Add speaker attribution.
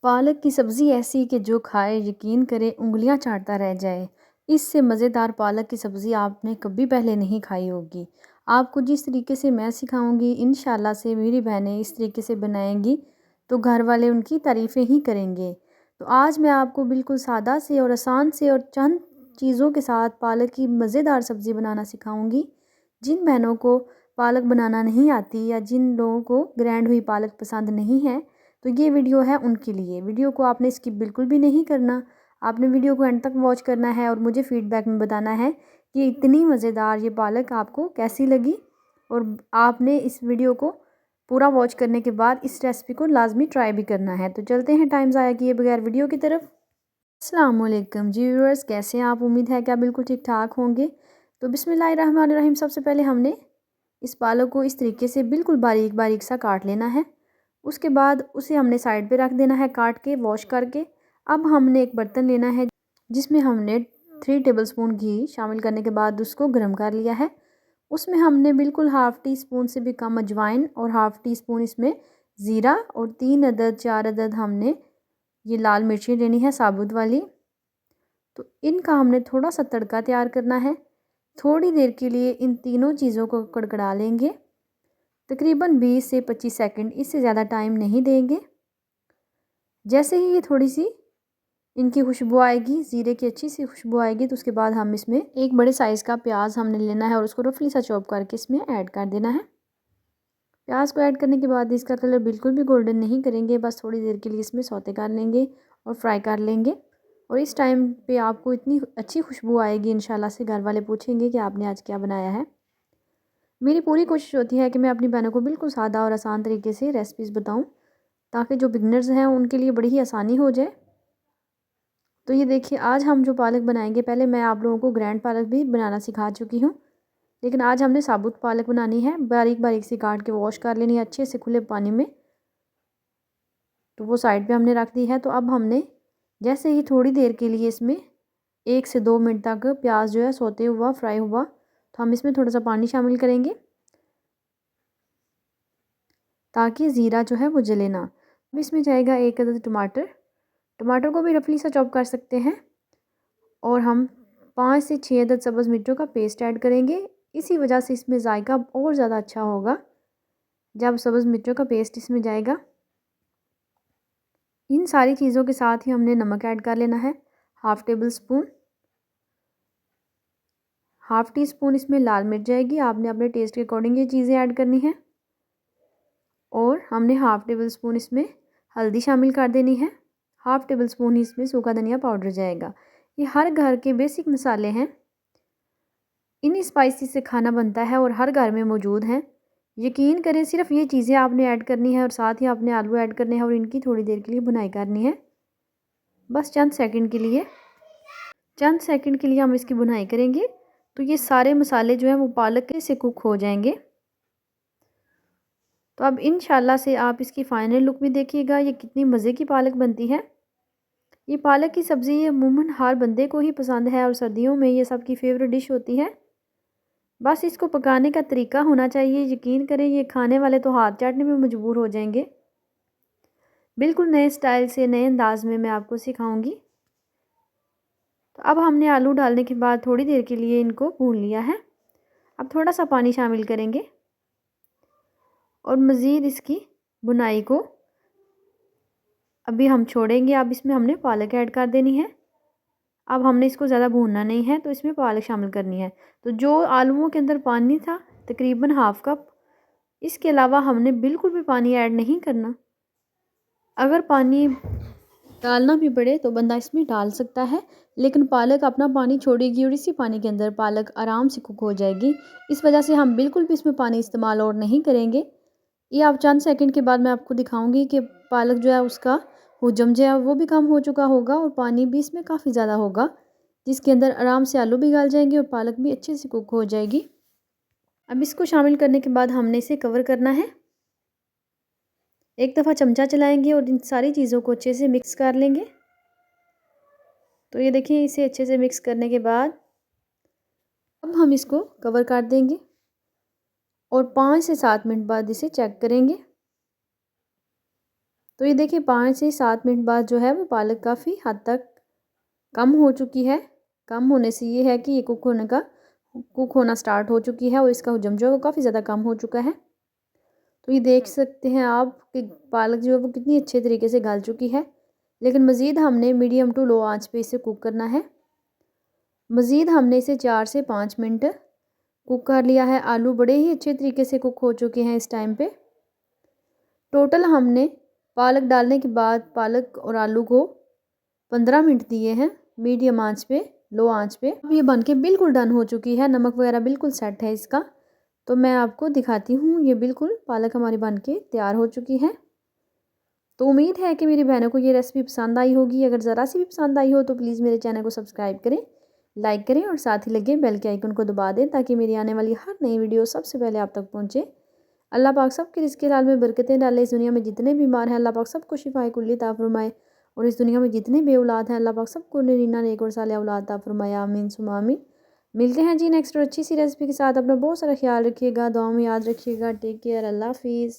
Speaker 1: पालक की सब्ज़ी ऐसी कि जो खाए यकीन करे उँगलियां चाटता रह जाए। इससे मज़ेदार पालक की सब्ज़ी आपने कभी पहले नहीं खाई होगी। आपको जिस तरीके से मैं सिखाऊंगी इंशाल्लाह से मेरी बहनें इस तरीके से बनाएंगी तो घर वाले उनकी तारीफ़ें ही करेंगे। तो आज मैं आपको बिल्कुल सादा से और आसान से और चंद चीज़ों के साथ पालक की मज़ेदार सब्ज़ी बनाना सिखाऊंगी। जिन बहनों को पालक बनाना नहीं आती या जिन लोगों को ग्रैंड हुई पालक पसंद नहीं है तो ये वीडियो है उनके लिए। वीडियो को आपने स्किप बिल्कुल भी नहीं करना। आपने वीडियो को एंड तक वॉच करना है और मुझे फीडबैक में बताना है कि इतनी मज़ेदार ये पालक आपको कैसी लगी। और आपने इस वीडियो को पूरा वॉच करने के बाद इस रेसिपी को लाजमी ट्राई भी करना है। तो चलते हैं टाइम ज़ाया किए बगैर वीडियो की तरफ। अस्सलाम वालेकुम जी व्यूअर्स, कैसे हैं आप? उम्मीद है कि आप बिल्कुल ठीक ठाक होंगे। तो बिस्मिल्लाहिर्रहमानिर्रहीम। सबसे पहले हमने इस पालक को इस तरीके से बिल्कुल बारीक बारीक सा काट लेना है। उसके बाद उसे हमने साइड पे रख देना है काट के वॉश करके। अब हमने एक बर्तन लेना है जिसमें हमने 3 टेबलस्पून घी शामिल करने के बाद उसको गर्म कर लिया है। उसमें हमने बिल्कुल हाफ़ टी स्पून से भी कम अजवाइन और हाफ़ टी स्पून इसमें ज़ीरा और 4 अदद हमने ये लाल मिर्ची लेनी है साबुत वाली। तो इनका हमने थोड़ा सा तड़का तैयार करना है। थोड़ी देर के लिए इन तीनों चीज़ों को कड़कड़ा लेंगे, तकरीबन 20 से 25 सेकंड, इससे ज़्यादा टाइम नहीं देंगे। जैसे ही ये थोड़ी सी इनकी खुशबू आएगी, ज़ीरे की अच्छी सी खुशबू आएगी, तो उसके बाद हम इसमें एक बड़े साइज़ का प्याज हमने लेना है और उसको रफली सा चॉप करके इसमें ऐड कर देना है। प्याज को ऐड करने के बाद इसका कलर बिल्कुल भी गोल्डन नहीं करेंगे, बस थोड़ी देर के लिए इसमें सौते कर लेंगे और फ्राई कर लेंगे। और इस टाइम पे आपको इतनी अच्छी खुशबू आएगी, इंशाल्लाह से घर वाले पूछेंगे कि आपने आज क्या बनाया है। मेरी पूरी कोशिश होती है कि मैं अपनी बहनों को बिल्कुल सादा और आसान तरीके से रेसिपीज़ बताऊं ताकि जो बिगनर्स हैं उनके लिए बड़ी ही आसानी हो जाए। तो ये देखिए, आज हम जो पालक बनाएंगे, पहले मैं आप लोगों को ग्रैंड पालक भी बनाना सिखा चुकी हूँ, लेकिन आज हमने साबुत पालक बनानी है। बारीक बारीक सी काट के वॉश कर लेनी है अच्छे से खुले पानी में। तो वो साइड पे हमने रख दी है। तो अब हमने जैसे ही थोड़ी देर के लिए इसमें 1 से 2 मिनट तक प्याज जो है सोते हुआ फ्राई हुआ, तो हम इसमें थोड़ा सा पानी शामिल करेंगे ताकि ज़ीरा जो है वो जले ना। अब इसमें जाएगा 1 अदद टमाटर। टमाटर को भी रफली सा चॉप कर सकते हैं। और हम 5 से 6 अदद सब्ज़ मिर्चों का पेस्ट ऐड करेंगे। इसी वजह से इसमें जायका और ज़्यादा अच्छा होगा जब सब्ज़ मिर्चों का पेस्ट इसमें जाएगा। इन सारी चीज़ों के साथ ही हमने नमक ऐड कर लेना है, half table spoon. Half tea spoon इसमें लाल मिर्च जाएगी, आपने अपने टेस्ट के अकॉर्डिंग ये चीज़ें ऐड करनी है। और हमने हाफ़ टेबल स्पून इसमें हल्दी शामिल कर देनी है। हाफ़ टेबल स्पून ही इसमें सूखा धनिया पाउडर जाएगा। ये हर घर के बेसिक मसाले हैं, इन स्पाइसी से खाना बनता है और हर घर में मौजूद हैं। यकीन करें, सिर्फ ये चीज़ें आपने ऐड करनी है और साथ ही आपने आलू ऐड करने हैं और इनकी थोड़ी देर के लिए भुनाई करनी है। बस चंद सेकंड के लिए हम इसकी भुनाई करेंगे तो ये सारे मसाले जो हैं वो पालक से कुक हो जाएंगे। तो अब इंशाल्लाह से आप इसकी फ़ाइनल लुक भी देखिएगा, ये कितनी मज़े की पालक बनती है। ये पालक की सब्ज़ी ये अमूमन हर बंदे को ही पसंद है और सर्दियों में ये सबकी फेवरेट डिश होती है। बस इसको पकाने का तरीका होना चाहिए। यकीन करें, ये खाने वाले तो हाथ चाटने में मजबूर हो जाएंगे। बिल्कुल नए स्टाइल से, नए अंदाज में मैं आपको सिखाऊंगी। तो अब हमने आलू डालने के बाद थोड़ी देर के लिए इनको भून लिया है। अब थोड़ा सा पानी शामिल करेंगे और मज़ीद इसकी भुनाई को अभी हम छोड़ेंगे। अब इसमें हमने पालक ऐड कर देनी है। अब हमने इसको ज़्यादा भूनना नहीं है, तो इसमें पालक शामिल करनी है। तो जो आलूओं के अंदर पानी था तकरीबन हाफ़ कप, इसके अलावा हमने बिल्कुल भी पानी ऐड नहीं करना। अगर पानी डालना भी पड़े तो बंदा इसमें डाल सकता है, लेकिन पालक अपना पानी छोड़ेगी और इसी पानी के अंदर पालक आराम से कुक हो जाएगी। इस वजह से हम बिल्कुल भी इसमें पानी इस्तेमाल और नहीं करेंगे। ये आप चंद सेकंड के बाद मैं आपको दिखाऊंगी कि पालक जो है उसका हुजम जो है वो भी कम हो चुका होगा और पानी भी इसमें काफ़ी ज़्यादा होगा, जिसके अंदर आराम से आलू भी गल जाएंगे और पालक भी अच्छे से कुक हो जाएगी। अब इसको शामिल करने के बाद हमने इसे कवर करना है। एक दफ़ा चमचा चलाएंगे और इन सारी चीज़ों को अच्छे से मिक्स कर लेंगे। तो ये देखिए, इसे अच्छे से मिक्स करने के बाद अब हम इसको कवर कर देंगे और 5 से 7 मिनट बाद इसे चेक करेंगे। तो ये देखिए 5 से 7 मिनट बाद जो है वो पालक काफ़ी हद तक कम हो चुकी है। कम होने से ये है कि ये कुक होना स्टार्ट हो चुकी है और इसका हुजम जो है वो काफ़ी ज़्यादा कम हो चुका है। तो ये देख सकते हैं आप कि पालक जो है वो कितनी अच्छे तरीके से गल चुकी है। लेकिन मज़ीद हमने मीडियम टू लो आंच पे इसे कुक करना है। मज़ीद हमने इसे 4 से 5 मिनट कुक कर लिया है। आलू बड़े ही अच्छे तरीके से कुक हो चुके हैं इस टाइम पे। टोटल हमने पालक डालने के बाद पालक और आलू को 15 मिनट दिए हैं मीडियम आंच पे, लो आंच पे। अब ये बनके बिल्कुल डन हो चुकी है, नमक वगैरह बिल्कुल सेट है इसका। तो मैं आपको दिखाती हूँ, ये बिल्कुल पालक हमारी बनके तैयार हो चुकी है। तो उम्मीद है कि मेरी बहनों को ये रेसिपी पसंद आई होगी। अगर ज़रा सी भी पसंद आई हो तो प्लीज़ मेरे चैनल को सब्सक्राइब करें, लाइक करें और साथ ही लगे बेल के आइकन को दबा दें ताकि मेरी आने वाली हर नई वीडियो सबसे पहले आप तक पहुँचे। अल्लाह पाक सबके रिज़्क़ हाल में बरकतें डाले। इस दुनिया में जितने बीमार हैं अल्लाह पाक सबको शिफाए कुल्ली अता फरमाए और इस दुनिया में जितने बे औलाद हैं अल्लाह पाक सबको नरीना नेक और साले औलाद अता फरमाए। आमीन सुम्मा आमीन। मिलते हैं जी नेक्स्ट और अच्छी सी रेसिपी के साथ। अपना बहुत सारा ख्याल रखिएगा, दुआ में याद रखिएगा। टेक केयर, अल्लाह हाफिज़।